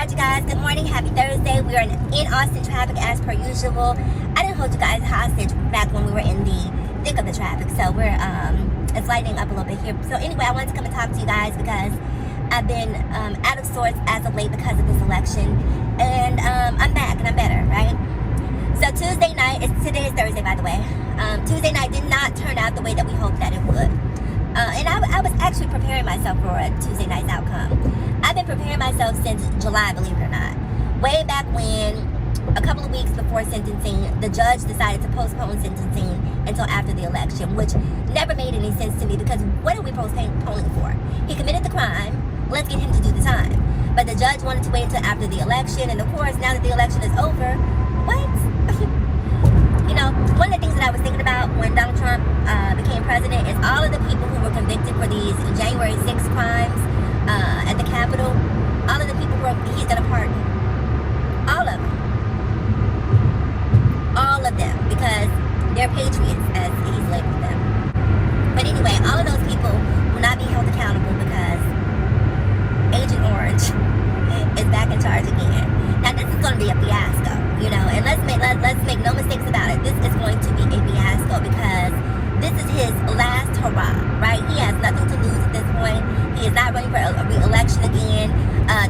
Alright, you guys, good morning, happy Thursday. We are in Austin traffic as per usual. I didn't hold you guys hostage back when we were in the thick of the traffic, so we're it's lightening up a little bit here. So anyway, I wanted to come and talk to you guys because I've been out of sorts as of late because of this election, and I'm back and I'm better, right? So Tuesday night, today is Thursday by the way, Tuesday night did not turn out the way that we hoped that it would. And I was actually preparing myself for a Tuesday night's outcome. I've been preparing myself since July, believe it or not. Way back when, a couple of weeks before sentencing, the judge decided to postpone sentencing until after the election, which never made any sense to me because what are we postponing for? He committed the crime, let's get him to do the time. But the judge wanted to wait until after the election, and of course, now that the election is over, what? You know, one of the things that I was thinking about when Donald Trump became president is all of the people who were convicted for these January 6th crimes at the Capitol, all of the people he's gonna pardon. All of them. All of them, because they're patriots, as he's labeled them. But anyway, all of those people will not be held accountable because Agent Orange is back in charge again. Now this is going to be a fiasco, you know, and let's make no mistakes about it. This is going to be a fiasco because this is his last hurrah, right? He has nothing to lose at this point. He is not running for a re-election again.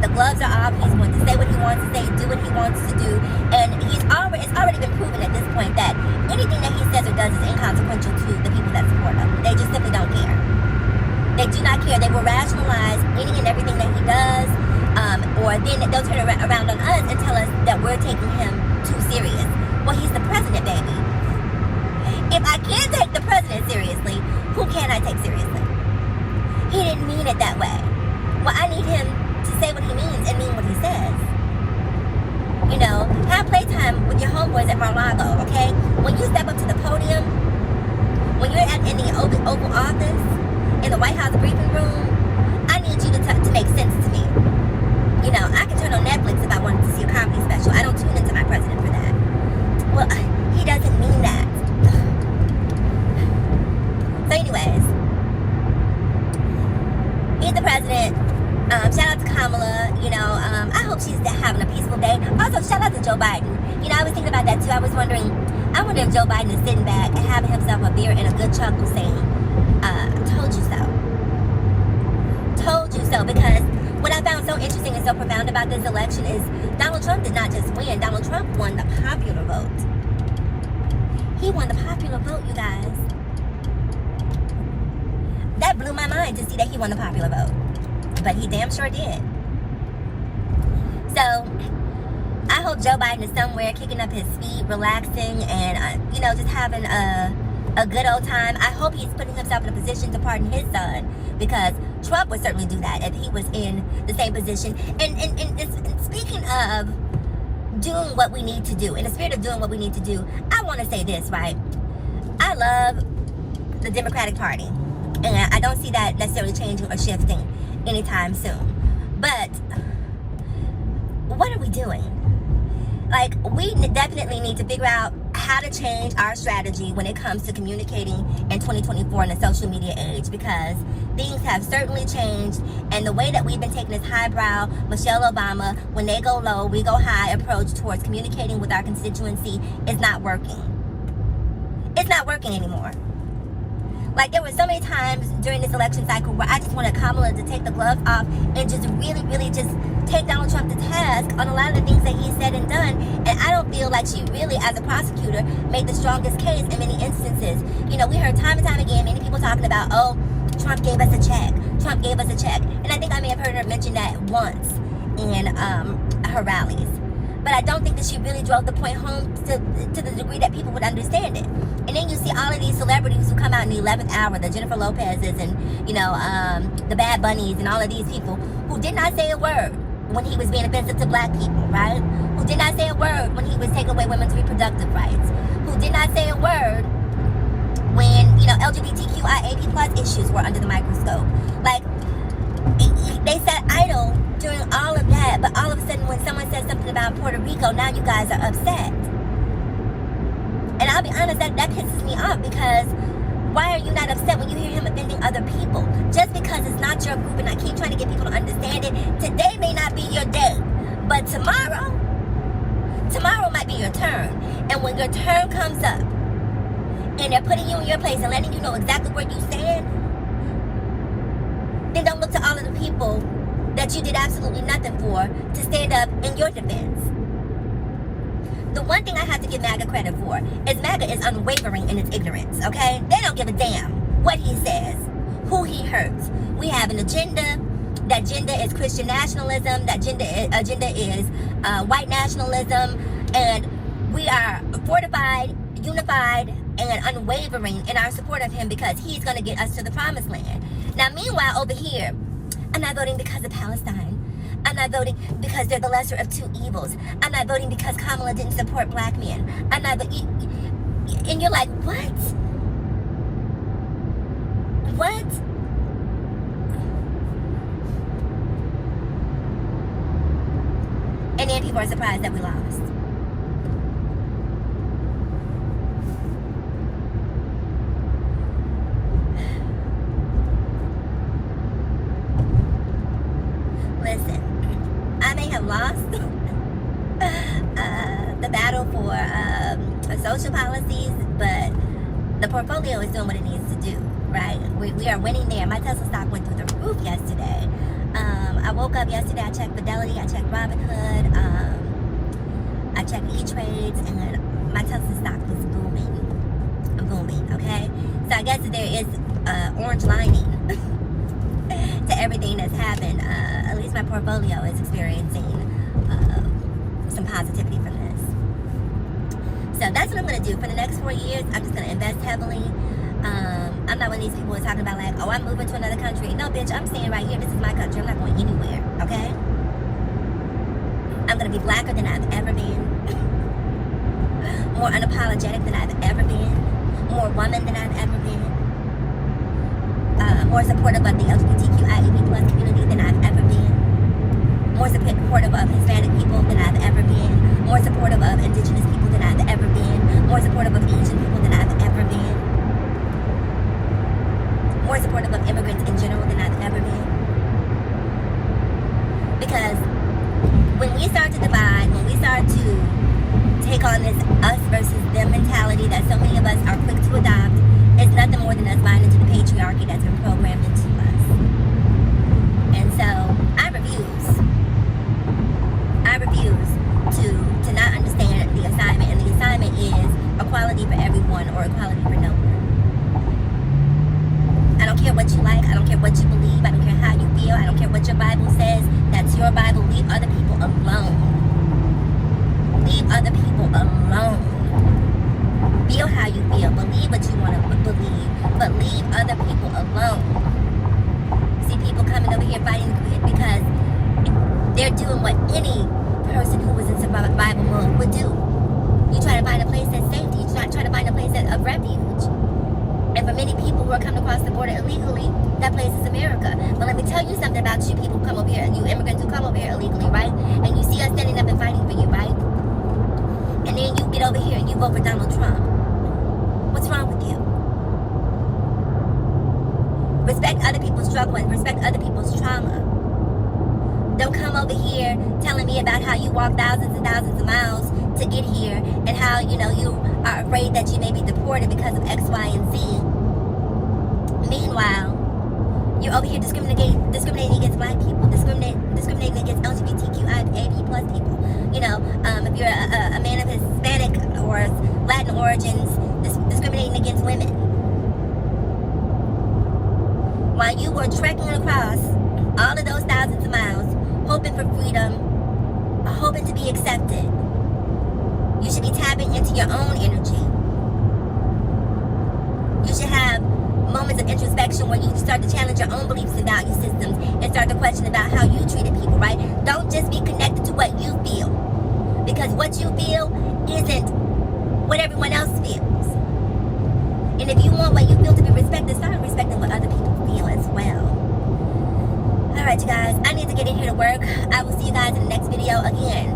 The gloves are off. He's going to say what he wants to say, do what he wants to do, and it's already been proven at this point that anything that he says or does is inconsequential to the people that support him. They just simply don't care. They do not care. They will rationalize any and everything that he does, or then they'll turn around on us and tell us that we're taking him too serious. Well, he's the president, baby. If I can't take the president seriously, who can I take seriously? He didn't mean it that way. Well, I need him to say what he means and mean what he says. You know, have playtime with your homeboys at Mar-a-Lago, okay? When you step up to the podium, when you're in the Oval Office, in the White House briefing room, I need you to make sense to me. You know, I can turn on Netflix if I wanted to see a comedy special. I don't tune into my president for that. Well, he doesn't mean that. So anyways, he's the president. Shout out to Kamala. You know, I hope she's having a peaceful day. Also, shout out to Joe Biden. You know, I was thinking about that too. I wonder if Joe Biden is sitting back and having himself a beer and a good chuckle saying, told you so. Told you so. Because what I found so interesting and so profound about this election is Donald Trump did not just win. Donald Trump won the popular vote. He won the popular vote, you guys. That blew my mind to see that he won the popular vote. But he damn sure did. So, I hope Joe Biden is somewhere kicking up his feet, relaxing, and, you know, just having a good old time. I hope he's putting himself in a position to pardon his son, because Trump would certainly do that if he was in the same position. And speaking of doing what we need to do, in the spirit of doing what we need to do, I want to say this, right? I love the Democratic Party, and I don't see that necessarily changing or shifting anytime soon. But what are we doing? Like, we definitely need to figure out how to change our strategy when it comes to communicating in 2024 in the social media age, because things have certainly changed, and the way that we've been taking this highbrow Michelle Obama, when they go low, we go high approach towards communicating with our constituency is not working. It's not working anymore. Like, there were so many times during this election cycle where I just wanted Kamala to take the gloves off and just really just take Donald Trump to task on a lot of the things that he said and done. And I don't feel like she really, as a prosecutor, made the strongest case in many instances. You know, we heard time and time again many people talking about, oh, Trump gave us a check. Trump gave us a check. And I think I may have heard her mention that once in her rallies. But I don't think that she really drove the point home to the degree that people would understand it. And then you see all of these celebrities who come out in the 11th hour, the Jennifer Lopez's and, you know, the Bad Bunnies and all of these people who did not say a word when he was being offensive to black people, right? Who did not say a word when he was taking away women's reproductive rights. Who did not say a word when, you know, LGBTQIA+ plus issues were under the microscope. Like, they sat idle during all of that, but all of a sudden when someone says something about Puerto Rico, now you guys are upset. And I'll be honest, that pisses me off, because why are you not upset when you hear him offending other people? Just because it's not your group, and I keep trying to get people to understand it, today may not be your day, But tomorrow might be your turn. And when your turn comes up, and they're putting you in your place and letting you know exactly where you stand, then don't look to all of the people that you did absolutely nothing for to stand up in your defense. The one thing I have to give MAGA credit for is MAGA is unwavering in its ignorance, okay? They don't give a damn what he says, who he hurts. We have an agenda. That agenda is Christian nationalism. That agenda is white nationalism. And we are fortified, unified, and unwavering in our support of him because he's going to get us to the promised land. Now, meanwhile, over here, I'm not voting because of Palestine. I'm not voting because they're the lesser of two evils. I'm not voting because Kamala didn't support black men. I'm not, and you're like, what? What? And then people are surprised that we lost. Listen, I may have lost the battle for social policies, but the portfolio is doing what it needs to do, right? We are winning there. My Tesla stock went through the roof yesterday. I woke up yesterday, I checked Fidelity, I checked Robinhood, I checked E-Trades, and my Tesla stock was booming, okay? So I guess there is orange lining to everything that's happened. At least my portfolio is experiencing some positivity from this. So that's what I'm going to do. For the next 4 years, I'm just going to invest heavily. I'm not one of these people who are talking about like, oh, I'm moving to another country. No, bitch, I'm staying right here. This is my country. I'm not going anywhere, okay? I'm going to be blacker than I've ever been. More unapologetic than I've ever been. More woman than I've ever been. More supportive of the LGBTQIA+ community than I've ever been. More supportive of Hispanic people than I've ever been. More supportive of indigenous people than I've ever been. More supportive of Asian people than I've ever been. More supportive of immigrants in general than I've ever been. Because when we start to divide, when we start to take on this us versus them mentality that so many of us are quick to adopt, it's nothing more than us buying into the patriarchy that's been programmed into us. And so I refuse to not understand the assignment, and the assignment is equality for everyone or equality for no one. I don't care what you like, I don't care what you believe, I don't care how you feel, I don't care what your Bible says. That's your Bible. Leave other people alone. Leave other people alone. Feel how you feel, believe what you want to believe, but leave other people alone. See people coming over here fighting because they're doing what any person who was in survival mode would do. You try to find a place that's safety, you try to find a place of refuge. And for many people who are coming across the border illegally, that place is America. But let me tell you something about you people who come over here, you immigrants who come over here illegally, right? And you see us standing up and fighting for you, right? And then you get over here and you vote for Donald Trump. What's wrong with you? Respect other people's struggle and respect other people's trauma. Don't come over here telling me about how you walk thousands and thousands of miles to get here and how, you know, you are afraid that you may be deported because of X, Y, and Z. Meanwhile, you're over here discriminating against black people, discriminating against LGBTQIA+ people. You know, if you're a man of Hispanic or Latin origins, discriminating against women. While you were trekking across all of those thousands of miles, hoping for freedom, hoping to be accepted, you should be tapping into your own energy. You should have moments of introspection where you start to challenge your own beliefs and value systems and start to question about how you treated people, right? Don't just be connected to what you feel, because what you feel isn't what everyone else feels. And if you want what you feel to be respected, start respecting what other people feel as well. Alright, you guys, I need to get in here to work. I will see you guys in the next video again.